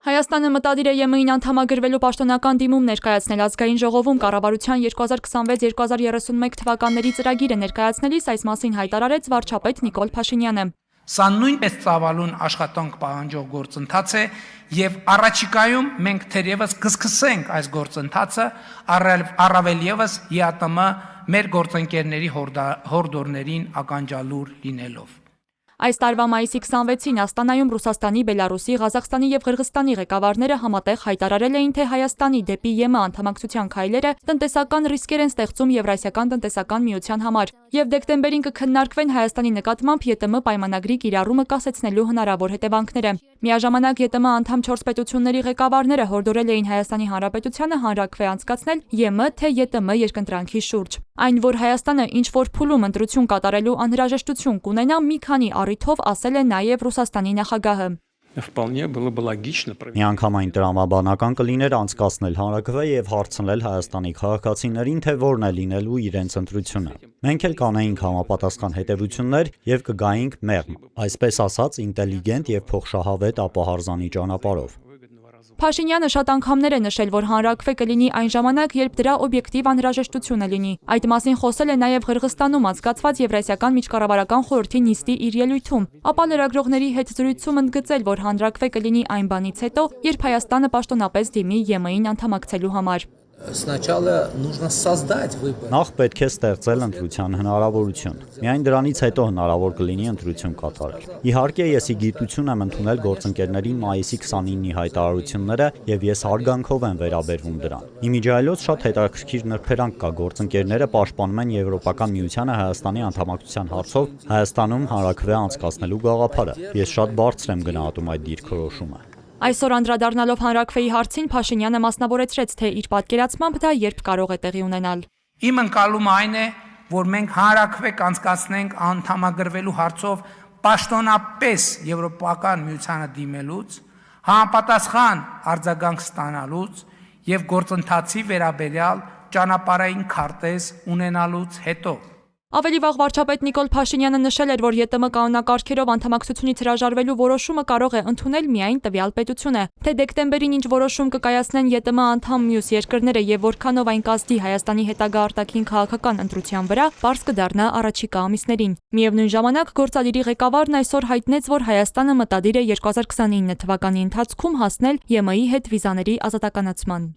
Հայաստանը մտադիր է ԵՄ-ին անդամագրվելու պաշտոնական դիմում ներկայացնել ազգային ժողովում կառավարության 2026-2031 թվականների ծրագիրը ներկայացնելիս այս մասին հայտարարեց վարչապետ Նիկոլ Փաշինյանը։ Սա նույնպես ծավալուն աշխատանք պահանջող գործընթաց է եւ առաջիկայում մենք թերևս կսկսենք այս գործընթացը առավել եւս ԵԱՏՄ մեր գործընկերների հորդորներին ականջալուր լինելով։ Այս տարվա մայիսի 26-ին Աստանայում Ռուսաստանի, Բելարուսի, Ղազախստանի եւ Ղրղստանի ղեկավարները համատեղ հայտարարել էին, թե Հայաստանի դեպի ԵՄ անդամակցության քայլերը տնտեսական ռիսկեր են ստեղծում Եվրասիական տնտեսական միության համար եւ դեկտեմբերին կքննարկվեն Հայաստանի նկատմամբ ԵՏՄ պայմանագրի կիրառումը կասեցնելու հնարավոր հետևանքները։ Միաժամանակ ԵՏՄ անդամ 4 պետությունների ղեկավարները հորդորել էին Հայաստանի Հանրապետությանը հանրաքվե անցկացնել ԵՄ թե ԵՏՄ երկընտրանքի շուրջ։ Այն, որ Հայաստանը ինչ-որ փուլում ընտրություն կատարելու անհրաժեշտություն կունենա, մի քանի առիթով ասել է նաև Ռուսաստանի նախագահը։ Միանգամայն տրամաբանական կլիներ անցկացնել հանրաքվե եւ հարցնել Հայաստանի քաղաքացիներին, թե որն է լինելու իրենց ընտրությունը։ Մենք էլ կանեինք համապատասխան հետևություններ եւ կգայինք մեղմ, այսպես ասած ինտելիգենտ եւ փոխշահավետ ապահարզանի ճանապարհով։ Փաշինյանը շատ անգամներ է նշել, որ հանրաքվե կլինի այն ժամանակ, երբ դրա օբյեկտիվ անհրաժեշտությունը լինի։ Այդ մասին խոսել է նաև Ղրղստանում անցկացված Եվրասիական միջկառավարական խորհրդի նիստի իր ելույթում, ապա լրագրողների հետ զրույցում ընդգծել, որ հանրաքվե կլինի այն բանից հետո, երբ Հայաստանը պաշտոնապես դիմի ԵՄ-ին անդամակցելու համար։ Նախ պետք է ստեղծել ընտրության հնարավորություն։ Միայն դրանից հետո հնարավոր կլինի ընտրություն կատարել։ Իհարկե, ես ի գիտություն եմ ընդունել գործընկերներին մայիսի 29-ի հայտարարությունները եւ ես հարգանքով եմ վերաբերվում դրան։ Իմիջիայլոց շատ հետաքրքիր նրբերանգ կա գործընկերները պաշտպանում են Եվրոպական միությանը Հայաստանի անդամակցության հարցով Հայաստանում հանրաքվե անցկացնելու գաղափարը։ Ես շատ բարձր եմ գնահատում այդ դիրքորոշումը։ Այսօր անդրադառնալով հանրաքվեի հարցին Փաշինյանը մասնավորեցրեց, թե իր պատկերացմամբ դա երբ կարող է տեղի ունենալ։ Իմ ընկալումը այն է, որ մենք հանրաքվե կանցկացնենք անդամագրվելու հարցով պաշտոնապես Եվրոպական միությանը դիմելուց, համապատասխան արձագանք ստանալուց եւ գործընթացի վերաբերյալ ճանապարհային քարտեզ ունենալուց հետո։ Ավելի վաղ վարչապետ Նիկոլ Փաշինյանը նշել էր, որ ԵՏՄ կանոնակարգերով անդամակցությունից հրաժարվելու որոշումը կարող է ընդունել միայն տվյալ պետությունը, թե դեկտեմբերին ինչ որոշում կկայացնեն ԵՏՄ անդամ մյուս երկրները եւ որքանով այն կազդի Հայաստանի հետագա արտաքին քաղաքական ընտրության վրա, պարզ կդառնա առաջիկա ամիսներին։ Միևնույն ժամանակ գործադիրի ղեկավարն այսօր հայտնեց, որ Հայաստանը մտադիր է 2029 թվականի ընթացքում հասնել ԵՄ-ի հետ վիզաների ազատականացման։